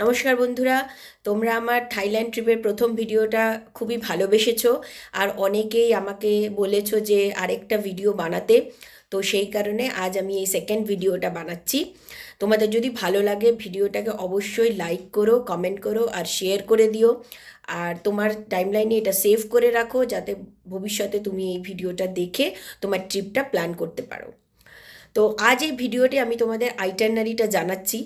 নমস্কার বন্ধুরা, তোমরা আমার থাইল্যান্ড ট্রিপের প্রথম ভিডিওটা খুবই ভালোবেসেছো। আর অনেকেই আমাকে বলেছো যে আরেকটা ভিডিও বানাতে। তো সেই কারণে আজ আমি এই সেকেন্ড ভিডিওটা বানাচ্ছি। তোমাদের যদি ভালো লাগে ভিডিওটাকে অবশ্যই লাইক করো, কমেন্ট করো আর শেয়ার করে দিও। আর তোমার টাইমলাইনে এটা সেভ করে রাখো, যাতে ভবিষ্যতে তুমি এই ভিডিওটা দেখে তোমার ট্রিপটা প্ল্যান করতে পারো। তো আজ এই ভিডিওতে আমি তোমাদের আইটারনারিটা জানাচ্ছি।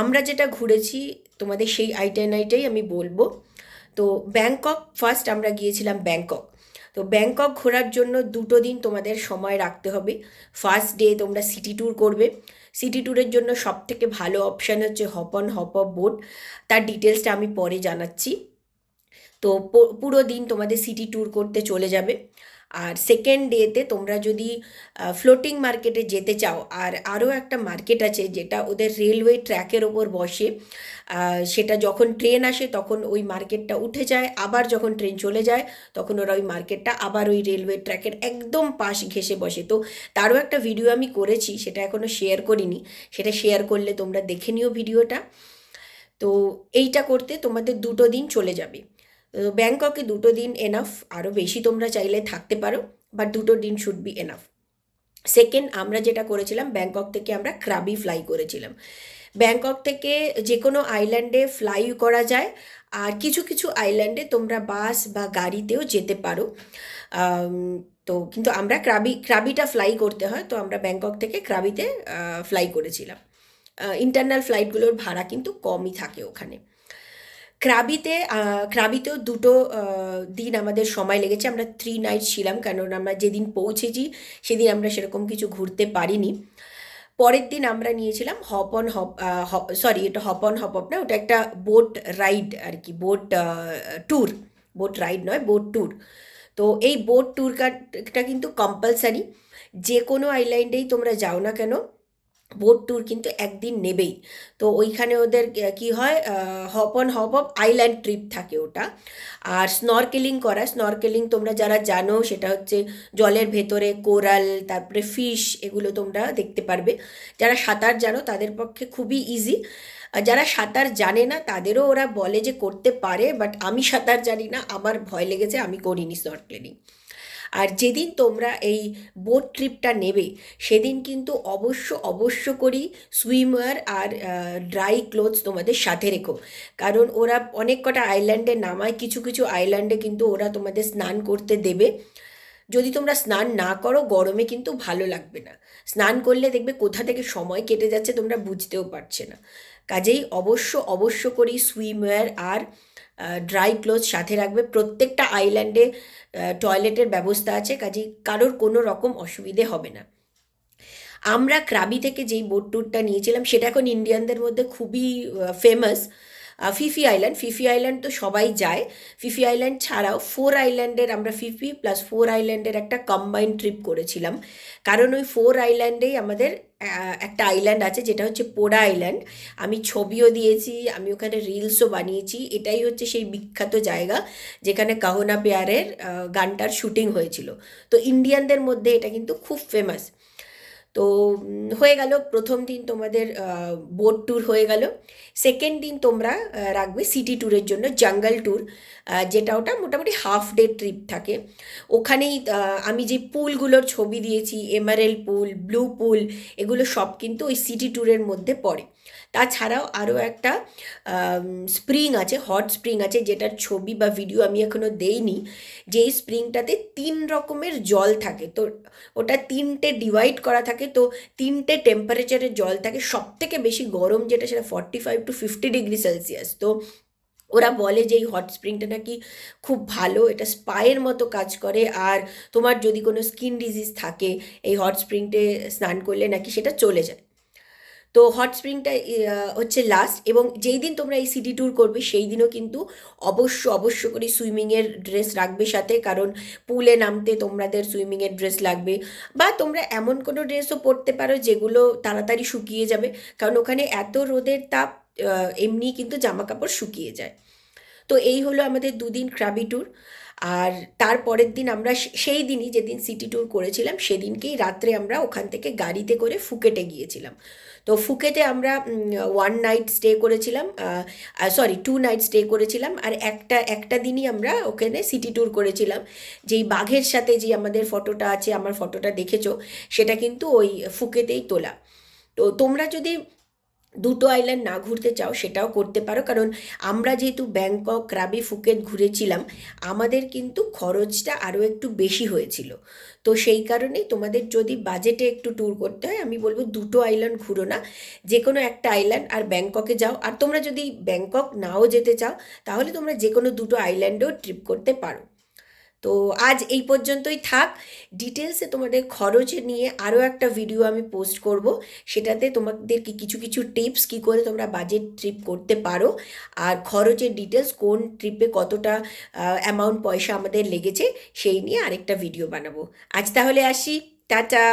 আমরা যেটা ঘুরেছি তোমাদের সেই আইটারনারিটাই আমি বলবো। তো ব্যাংকক, ফার্স্ট আমরা গিয়েছিলাম ব্যাংকক। তো ব্যাংকক ঘোরার জন্য 2 দিন তোমাদের সময় রাখতে হবে। ফার্স্ট ডে তোমরা সিটি ট্যুর করবে। সিটি ট্যুরের জন্য সবথেকে ভালো অপশান হচ্ছে hop on hop of boat. তার ডিটেলসটা আমি পরে জানাচ্ছি। তো পুরো দিন তোমাদের সিটি ট্যুর করতে চলে যাবে। আর সেকেন্ড ডেতে তোমরা যদি ফ্লোটিং মার্কেটে যেতে চাও, আর আরও একটা মার্কেট আছে যেটা ওদের রেলওয়ে ট্র্যাকের ওপর বসে। সেটা যখন ট্রেন আসে তখন ওই মার্কেটটা উঠে যায়, আবার যখন ট্রেন চলে যায় তখন ওরা ওই মার্কেটটা আবার ওই রেলওয়ে ট্র্যাকের একদম পাশ ঘেঁষে বসে। তো তারও একটা ভিডিও আমি করেছি, সেটা এখনও শেয়ার করিনি। সেটা শেয়ার করলে তোমরা দেখে নিও ভিডিওটা। তো এইটা করতে তোমাদের 2 দিন চলে যাবে। ব্যাংককে 2 দিন এনাফ, আরও বেশি তোমরা চাইলে থাকতে পারো, বাট 2 দিন শুড বি এনাফ। সেকেন্ড, আমরা যেটা করেছিলাম ব্যাংকক থেকে আমরা ক্রাবি ফ্লাই করেছিলাম। ব্যাংকক থেকে যে কোনো আইল্যান্ডে ফ্লাই করা যায়, আর কিছু কিছু আইল্যান্ডে তোমরা বাস বা গাড়িতেও যেতে পারো। আম, তো কিন্তু আমরা ক্রাবিটা ফ্লাই করতে হয়, তো আমরা ব্যাংকক থেকে ক্রাবিতে ফ্লাই করেছিলাম। ইন্টারনাল ফ্লাইটগুলোর ভাড়া কিন্তু কমই থাকে ওখানে। ক্রাবিতেও 2 দিন আমাদের সময় লেগেছে। আমরা 3 নাইট ছিলাম, কারণ আমরা যেদিন পৌঁছেছি সেদিন আমরা সেরকম কিছু ঘুরতে পারিনি। পরের দিন আমরা নিয়েছিলাম হপ অন হপ, সরি এটা হপ অন হপ অপ না, ওটা একটা বোট রাইড আর কি, বোট ট্যুর। বোট রাইড নয়, বোট ট্যুর। তো এই বোট ট্যুরটা কিন্তু কম্পালসারি। যে কোনো আইল্যান্ডেই তোমরা যাও না কেন, বোট ট্যুর কিন্তু একদিন নেবেই। তো ওইখানে ওদের কি হয়, hop on hop of island trip থাকে ওটা। আর স্নরকেলিং করা, স্নরকেলিং তোমরা যারা জানো সেটা হচ্ছে জলের ভেতরে কোরাল, তারপরে ফিশ, এগুলো তোমরা দেখতে পারবে। যারা সাঁতার জানো তাদের পক্ষে খুবই ইজি। আর যারা সাঁতার জানে না তাদেরও ওরা বলে যে করতে পারে, বাট আমি সাঁতার জানি না, আমার ভয় লেগেছে, আমি করিনি স্নরকেলিং। আর যেদিন তোমরা এই বোট ট্রিপটা নেবে সেদিন কিন্তু অবশ্য অবশ্য করেই সুইমওয়্যার আর ড্রাই ক্লোথস তোমাদের সাথে রেখো। কারণ ওরা অনেক কটা আইল্যান্ডে নামায়, কিছু কিছু আইল্যান্ডে কিন্তু ওরা তোমাদের স্নান করতে দেবে। যদি তোমরা স্নান না করো গরমে কিন্তু ভালো লাগবে না। স্নান করলে দেখবে কোথা থেকে সময় কেটে যাচ্ছে তোমরা বুঝতেও পারছে না। কাজেই অবশ্য অবশ্য করেই সুইমওয়্যার আর ড্রাই ক্লোথ সাথে রাখবে। প্রত্যেকটা আইল্যান্ডে টয়লেটের ব্যবস্থা আছে, কাজেই কারোর কোনো রকম অসুবিধে হবে না। আমরা ক্রাবি থেকে যেই বোট ট্যুরটা নিয়েছিলাম সেটা এখন ইন্ডিয়ানদের মধ্যে খুবই famous. Phi Phi island, Phi Phi island তো সবাই যায়। ফিফি আইল্যান্ড ছাড়াও 4 আইল্যান্ডের, আমরা ফিফি প্লাস 4 আইল্যান্ডের একটা কম্বাইন্ড ট্রিপ করেছিলাম। কারণ ওই 4 আইল্যান্ডেই আমাদের একটা আইল্যান্ড আছে যেটা হচ্ছে পোড়া আইল্যান্ড। আমি ছবিও দিয়েছি, আমি ওখানে রিলসও বানিয়েছি। এটাই হচ্ছে সেই বিখ্যাত জায়গা যেখানে কাহো না প্যারের গানটার শুটিং হয়েছিল। তো ইন্ডিয়ানদের মধ্যে এটা কিন্তু খুব ফেমাস। তো হয়ে গেল প্রথম দিন তোমাদের বোট ট্যুর হয়ে গেল। সেকেন্ড দিন তোমরা রাখবে সিটি ট্যুরের জন্য জঙ্গল ট্যুর, যেটা ওটা মোটামুটি হাফ ডে ট্রিপ থাকে। ওখানেই আমি যে পুলগুলোর ছবি দিয়েছি, এমারেল্ড পুল, ব্লু পুল, এগুলো সব কিন্তু ওই সিটি ট্যুরের মধ্যে পড়ে। তাছাড়াও আরও একটা স্প্রিং আছে, হট স্প্রিং আছে, যেটার ছবি বা ভিডিও আমি এখনও দেইনি। যেই স্প্রিংটাতে 3 রকমের জল থাকে। তো ওটা 3টে ডিভাইড করা থাকে। তো 3টে টেম্পারেচারের জল থাকে। সব থেকে বেশি গরম যেটা সেটা 45 to 50 ডিগ্রি সেলসিয়াস। তো ওরা বলে যে এই হট স্প্রিংটা নাকি খুব ভালো, এটা স্পায়ের মতো কাজ করে। আর তোমার যদি কোনো স্কিন ডিজিজ থাকে এই হট স্প্রিংটে স্নান করলে নাকি সেটা চলে যায়। তো হট স্প্রিংটা হচ্ছে লাস্ট। এবং যেই দিন তোমরা এই সিটি ট্যুর করবে সেই দিনও কিন্তু অবশ্য অবশ্য করে সুইমিংয়ের ড্রেস রাখবে সাথে, কারণ পুলে নামতে তোমাদের সুইমিংয়ের ড্রেস লাগবে। বা তোমরা এমন কোনো ড্রেসও পরতে পারো যেগুলো তাড়াতাড়ি শুকিয়ে যাবে, কারণ ওখানে এত রোদের তাপ, এমনি কিন্তু জামা কাপড় শুকিয়ে যায়। তো এই হলো আমাদের 2 দিন ক্রাবি ট্যুর। আর তারপরের দিন আমরা সেই দিনই যেদিন সিটি ট্যুর করেছিলাম সেদিনকেই রাত্রে আমরা ওখান থেকে গাড়িতে করে ফুকেটে গিয়েছিলাম। তো ফুকেটে আমরা 1 নাইট স্টে করেছিলাম, সরি 2 নাইট স্টে করেছিলাম, আর একটা একটা দিনই আমরা ওখানে সিটি ট্যুর করেছিলাম। যেই বাঘের সাথে যে আমাদের ফটোটা আছে, আমার ফটোটা দেখেছো, সেটা কিন্তু ওই ফুকেতেই তোলা। তো তোমরা যদি দুটো আইল্যান্ড না ঘুরতে চাও সেটাও করতে পারো, কারণ আমরা যেহেতু ব্যাংকক, ক্রাবি, ফুকেট ঘুরেছিলাম, আমাদের কিন্তু খরচটা আরও একটু বেশি হয়েছিল। তো সেই কারণেই তোমাদের যদি বাজেটে একটু ট্যুর করতে হয়, আমি বলবো দুটো আইল্যান্ড ঘুরো না, যে কোনো একটা আইল্যান্ড আর ব্যাংককে যাও। আর তোমরা যদি ব্যাংকক নাও যেতে চাও, তাহলে তোমরা যে কোনো দুটো আইল্যান্ডেও ট্রিপ করতে পারো। তো আজ এই পর্যন্তই থাক। ডিটেলসে তোমাদের খরচ নিয়ে আরও একটা ভিডিও আমি পোস্ট করব, সেটাতে তোমাদেরকে কিছু কিছু টিপস কী করে তোমরা বাজেট ট্রিপ করতে পারো, আর খরচের ডিটেলস কোন ট্রিপে কতটা অ্যামাউন্ট পয়সা আমাদের লেগেছে সেই নিয়ে আরেকটা ভিডিও বানাবো। আজ তাহলে আসি, টাটা।